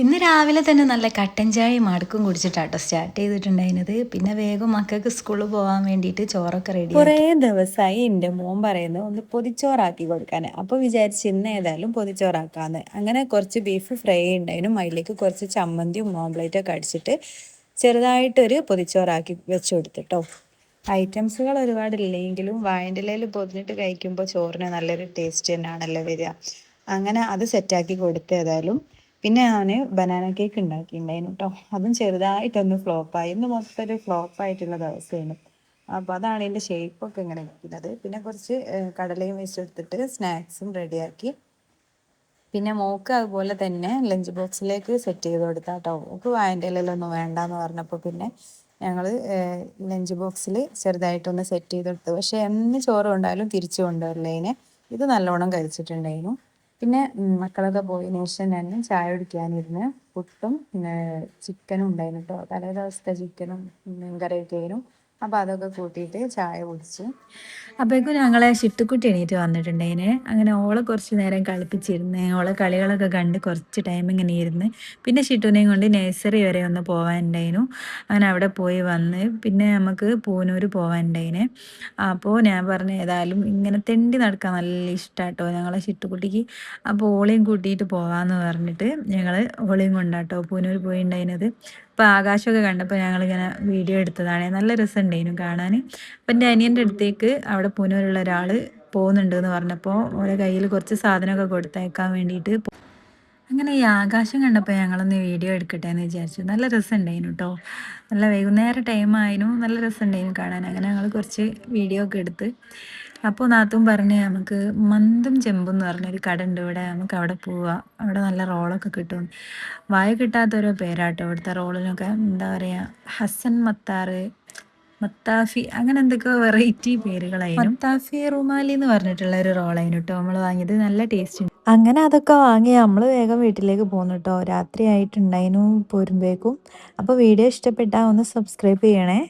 ഇന്ന് രാവിലെ തന്നെ നല്ല കട്ടൻ ചായയും മടുക്കും കുടിച്ചിട്ടാട്ടോ സ്റ്റാർട്ട് ചെയ്തിട്ടുണ്ടായിരുന്നത്. പിന്നെ വേഗം മക്കൾക്ക് സ്കൂളിൽ പോകാൻ വേണ്ടിയിട്ട് ചോറൊക്കെ കുറേ റെഡിയാക്കി. ദിവസമായി എൻ്റെ മോൻ പറയുന്നത് ഒന്ന് പൊതിച്ചോറാക്കി കൊടുക്കാൻ. അപ്പോൾ വിചാരിച്ച് ഇന്ന് ഏതായാലും പൊതിച്ചോറാക്കാന്ന്. അങ്ങനെ കുറച്ച് ബീഫ് ഫ്രൈ ഉണ്ടായിരുന്നു, അതിലേക്ക് കുറച്ച് ചമ്മന്തിയും ഓംപ്ലേറ്റൊക്കെ അടിച്ചിട്ട് ചെറുതായിട്ടൊരു പൊതിച്ചോറാക്കി വെച്ച് കൊടുത്തിട്ടോ. ഐറ്റംസുകൾ ഒരുപാടില്ലെങ്കിലും വാഴൻ്റെ ഇലയിൽ പൊതിഞ്ഞിട്ട് കഴിക്കുമ്പോൾ ചോറിന് നല്ലൊരു ടേസ്റ്റ് തന്നെയാണല്ലോ വരിക. അങ്ങനെ അത് സെറ്റാക്കി കൊടുത്ത് ഏതായാലും. പിന്നെ ഞാൻ ബനാന കേക്ക് ഉണ്ടാക്കിയിട്ടുണ്ടായിരുന്നു കേട്ടോ. അതും ചെറുതായിട്ടൊന്ന് ഫ്ലോപ്പായി. ഇന്ന് മൊത്തം ഒരു ഫ്ലോപ്പായിട്ടുള്ള ദിവസമായിരുന്നു. അപ്പോൾ അതാണ് ഇതിൻ്റെ ഷേപ്പൊക്കെ ഇങ്ങനെ ഇരിക്കുന്നത്. പിന്നെ കുറച്ച് കടലയും വെച്ചെടുത്തിട്ട് സ്നാക്സും റെഡിയാക്കി. പിന്നെ മോൾക്ക് അതുപോലെ തന്നെ ലഞ്ച് ബോക്സിലേക്ക് സെറ്റ് ചെയ്ത് കൊടുത്താൽ കേട്ടോ. മോൾക്ക് വാഴൻ്റെ ഇലയിലൊന്നും വേണ്ടാന്ന് പറഞ്ഞപ്പോൾ പിന്നെ ഞങ്ങൾ ലഞ്ച് ബോക്സിൽ ചെറുതായിട്ടൊന്ന് സെറ്റ് ചെയ്ത് കൊടുത്തു. പക്ഷേ എന്ന് ചോറ് കൊണ്ടായാലും തിരിച്ചു കൊണ്ടുവരില്ലേനെ. ഇത് നല്ലോണം കഴിച്ചിട്ടുണ്ടായിരുന്നു. പിന്നെ മക്കളൊക്കെ പോയതിന് ശേഷം ഞാൻ ചായ കുടിക്കാനിരുന്ന് പുട്ടും ചിക്കനും ഉണ്ടായിരുന്നു കേട്ടോ. തലേ ദിവസത്തെ ചിക്കനും മീൻകറിയൊക്കെ ആയിരുന്നു. അപ്പോൾ അതൊക്കെ കൂട്ടിയിട്ട് ചായ കുടിച്ചു. അപ്പോഴേക്കും ഞങ്ങളെ ഷിട്ടുക്കുട്ടി എണീറ്റ് വന്നിട്ടുണ്ടായിന്. അങ്ങനെ ഓളെ കുറച്ച് നേരം കളിപ്പിച്ചിരുന്ന് ഓളെ കളികളൊക്കെ കണ്ട് കുറച്ച് ടൈം ഇങ്ങനെ ഇരുന്ന്. പിന്നെ ഷിട്ടുവിനെയും കൊണ്ട് നഴ്സറി വരെ ഒന്ന് പോകാനുണ്ടായിരുന്നു. അങ്ങനെ അവിടെ പോയി വന്ന് പിന്നെ നമുക്ക് പൂനൂർ പോകാനുണ്ടായിന്. അപ്പോൾ ഞാൻ പറഞ്ഞു ഏതായാലും ഇങ്ങനെ തെണ്ടി നടക്കാൻ നല്ല ഇഷ്ടമാട്ടോ ഞങ്ങളെ ഷിട്ടുക്കുട്ടിക്ക്. അപ്പോൾ ഓളെയും കൂട്ടിയിട്ട് പോകാമെന്ന് പറഞ്ഞിട്ട് ഞങ്ങൾ ഓളെയും കൊണ്ടാട്ടോ പൂനൂർ പോയിട്ടുണ്ടായിരുന്നത്. അപ്പോൾ ആകാശമൊക്കെ കണ്ടപ്പോൾ ഞങ്ങളിങ്ങനെ വീഡിയോ എടുത്തതാണ്. നല്ല രസമുണ്ടായിരുന്നു കാണാൻ. അപ്പം എൻ്റെ അനിയൻ്റെ അടുത്തേക്ക് അവിടെ പൂനൂരുള്ള ഒരാൾ പോകുന്നുണ്ട് എന്ന് പറഞ്ഞപ്പോൾ ഓരോ കയ്യിൽ കുറച്ച് സാധനമൊക്കെ കൊടുത്തയക്കാൻ വേണ്ടിയിട്ട് അങ്ങനെ ഈ ആകാശം കണ്ടപ്പോൾ ഞങ്ങളൊന്ന് വീഡിയോ എടുക്കട്ടെ എന്ന് വിചാരിച്ചു. നല്ല രസമുണ്ടായിരുന്നു കേട്ടോ. നല്ല വൈകുന്നേരം ടൈമായിരുന്നു, നല്ല രസമുണ്ടായിരുന്നു കാണാൻ. അങ്ങനെ ഞങ്ങൾ കുറച്ച് വീഡിയോ ഒക്കെ എടുത്ത്. അപ്പോൾ നാത്തും പറഞ്ഞ് നമുക്ക് മന്തും ചെമ്പും എന്ന് പറഞ്ഞൊരു കട ഉണ്ട് ഇവിടെ, നമുക്ക് അവിടെ പോവാം, അവിടെ നല്ല റോളൊക്കെ കിട്ടും. വായ കിട്ടാത്തൊരോ പേരാട്ടോ ഇവിടുത്തെ റോളിനൊക്കെ. എന്താ പറയുക, ഹസൻ മത്താറ്, മത്താഫി, അങ്ങനെ എന്തൊക്കെയോ വെറൈറ്റി പേരുകളായിരുന്നു. മത്താഫി റുമാലി എന്ന് പറഞ്ഞിട്ടുള്ള ഒരു റോളായിരുന്നു കേട്ടോ നമ്മൾ വാങ്ങിയത്. നല്ല ടേസ്റ്റ് ഉണ്ട്. അങ്ങനെ അതൊക്കെ വാങ്ങി നമ്മൾ വേഗം വീട്ടിലേക്ക് പോന്നു കേട്ടോ. രാത്രി ആയിട്ടുണ്ടായിരുന്നു പോരുമ്പോഴേക്കും. അപ്പോൾ വീഡിയോ ഇഷ്ടപ്പെട്ടാൽ ഒന്ന് സബ്സ്ക്രൈബ് ചെയ്യണേ.